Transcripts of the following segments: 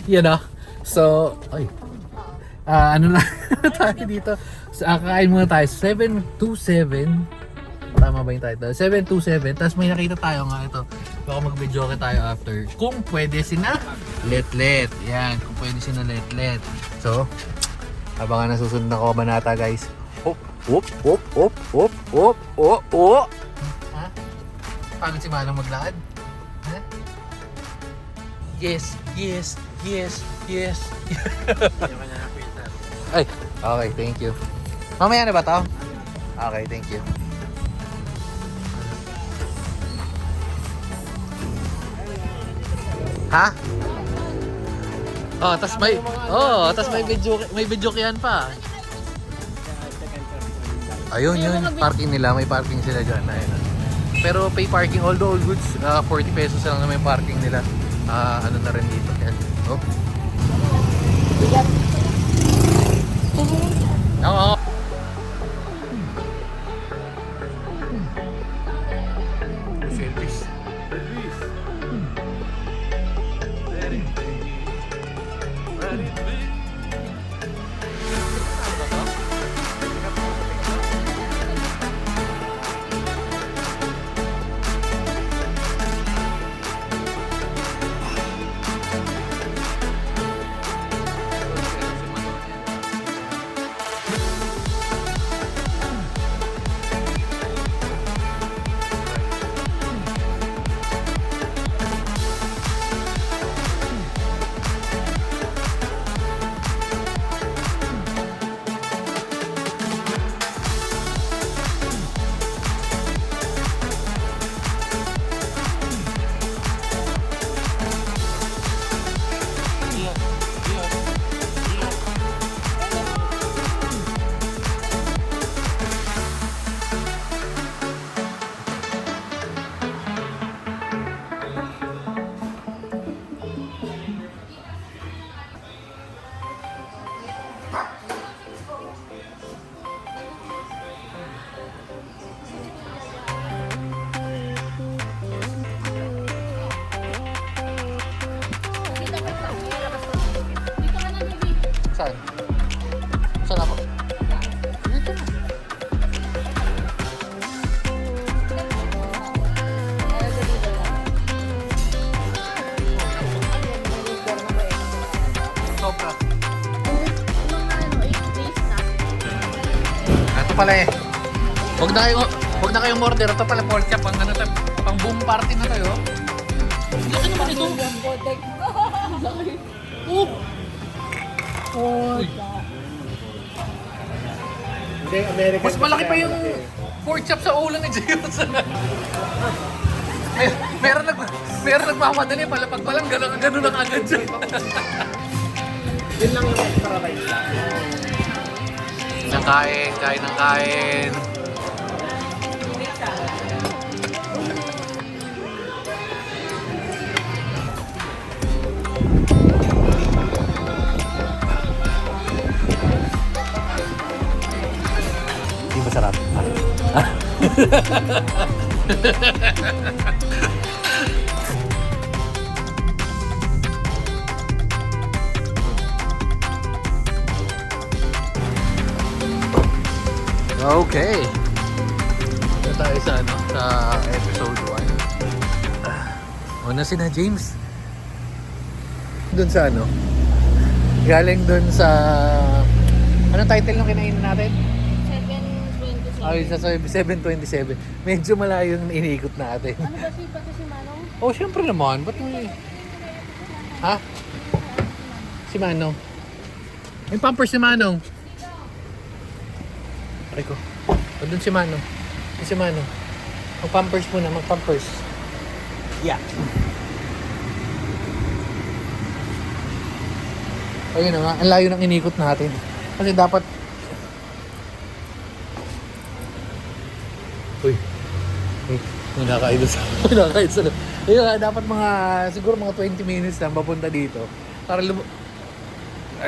Yan ah. So, ay. Ano na tayo dito? Kakain muna tayo. 727. Tama ba yung title? 727. Tapos may nakita tayo nga ito. Baka mag-video tayo after. Kung pwede sina Letlet. Yan. Kung pwede sina Letlet. So, abangan na susunod na kabanata guys. Hop, hop, hop, hop, hop, hop, hop, hop. Ha? Paano si Manong maglakad? Ha? Yes, yes, yes, yes. Ay, okay, thank you. Mamaya na ba to? Okay, thank you. Ha? Oh, tas may video kiyan pa. Ayun, yun, parking nila, may parking sila diyan, ayun. Pero pay parking, although all goods, 40 pesos lang na may parking nila. Ano na rin dito. Yan. Oh. Oo. Selfies. Saan? Saan ako? Dito na. Sobra. Ito pala eh. Huwag na kayong order. Ito pala pork chop. Pang boom party na kayo. Laki naman ito. Uy. Mas malaki pa yung pork chop sa ulo ni Jeyos. Meron nagmamadali pala pag palang gano'n ang agad siya. Yun lang yung extra rice. Kain ng kain. Hindi masarap. Okay. Ito tayo sa episode 1. Una si na James. Doon sa galing doon sa anong title nung kinain natin? 727. Ay, sa 727. Medyo malayo yung iniikot natin. Ano ba pati si Manong? Oh, syempre naman. Ba't may... Ha? Si Manong. Yung pampers si Manong. Aray ko. O doon si Manong. Si Manong. Mag-pampers muna. Mag-pampers. Yeah. Ayun na nga. Ang layo ng inikot natin. Kasi dapat... Uy. May nakain sa... May nakain sa... Ayun nga. Dapat siguro mga 20 minutes lang papunta dito. Para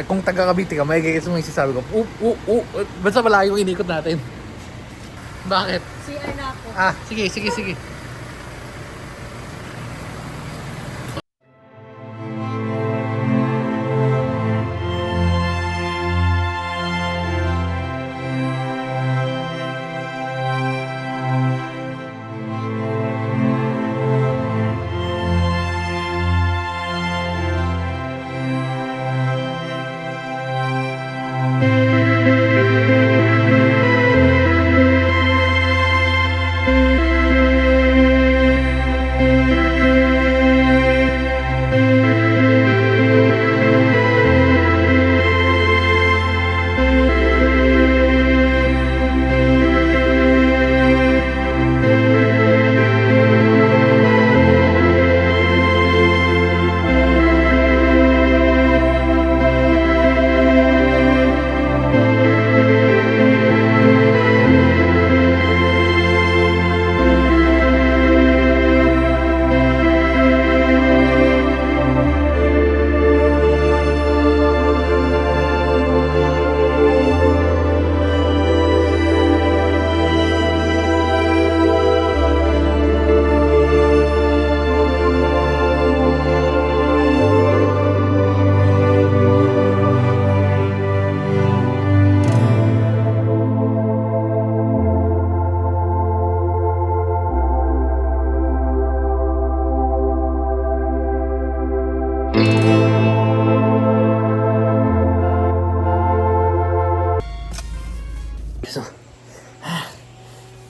kung taga Cavite ka, may gagawin mo yung sasabi ko, basta malayo yung inikot natin. Bakit? CR na ako. Sige. So,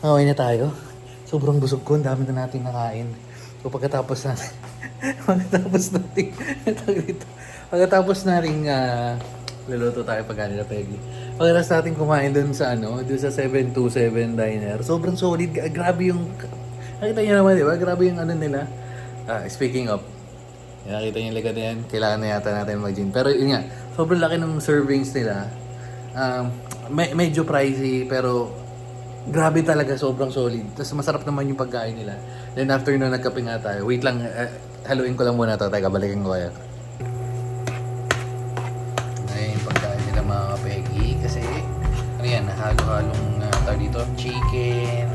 okay na tayo. Sobrang busog ko, ang dami na natin nakain. So pagkatapos natin, pagkatapos natin luluto tayo pag nila Peggy. Pagkatapos natin kumain dun sa dun sa 727 diner. Sobrang solid, grabe yung, nakita niyo naman di ba? Grabe yung nila. Speaking of, nakita niyo yung ligat na yan, kailangan na yata natin mag-gym. Pero yun nga, sobrang laki ng servings nila. Medyo pricey pero grabe talaga, sobrang solid. Tapos masarap naman yung pagkain nila. Then after nun, nagkape nga tayo. Wait lang, haluin ko lang muna ito. Teka, balikin ko kaya. Ayun yung pagkain nila mga kapegi. Kasi, ano yan, halo-halong tawag dito, chicken,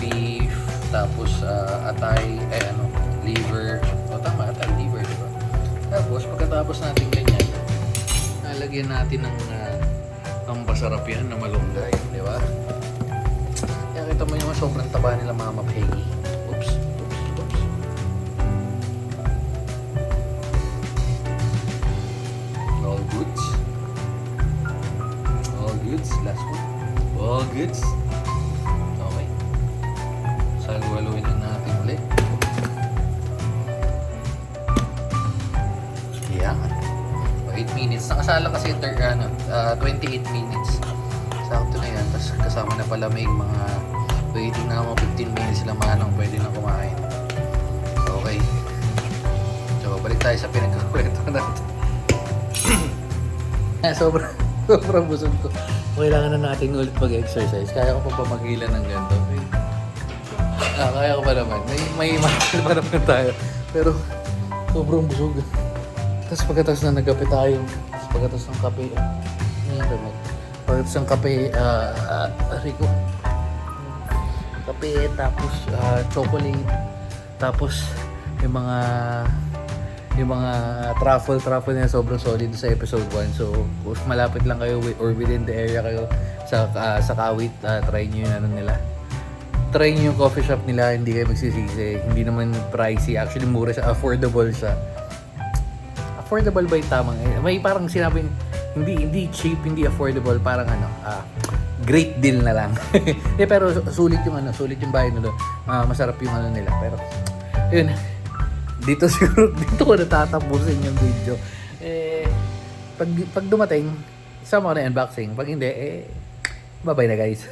beef, tapos atay, liver. O tama, atay, liver, diba? Tapos, pagkatapos natin ganyan, nalagyan natin ng ang masarap yan na malunggay, di ba? Kaya kita mo yung sobrang taba nila Mama Peggy. Oops. All goods. All goods. Last one. All goods. Okay. Saluhaluin lang natin ulit. Yan. 8 minutes. Nakasala kasi 28 minutes. Sakto na yan. Tapos kasama na pala may mga waiting na mga 15 minutes sila manong pwede na kumain. Okay. So, balik tayo sa pinagkakwento natin. sobrang busog ko. Kailangan na natin ulit mag-exercise. Kaya ko pa magilan ng ganito. Kaya ko pa naman. May makakil pa naman tayo. Pero, sobrang busog. Tapos pagkatapos na nagkape tayo, tapos pagkatapos ng kape, pagkatapos ng kape, Rico, kape, tapos chocolate, tapos yung mga truffle na sobrang solid sa episode 1. So, kung malapit lang kayo or within the area kayo sa Kawit, try nyo yung nila. Try nyo yung coffee shop nila, hindi kayo magsisisi. Hindi naman pricey, actually mura siya, affordable siya. Affordable ba yung tamang? May parang sinabing hindi cheap, hindi affordable, parang great deal na lang. Pero sulit yung bayad nila. Masarap yung nila. Pero yun, dito ko natatapusin yung video. Pag dumating, sama ko na unboxing. Pag hindi, bye-bye na guys.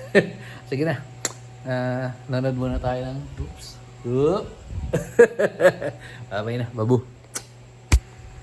Sige na. Nanood muna tayo ng oops. Bye-bye na, babu.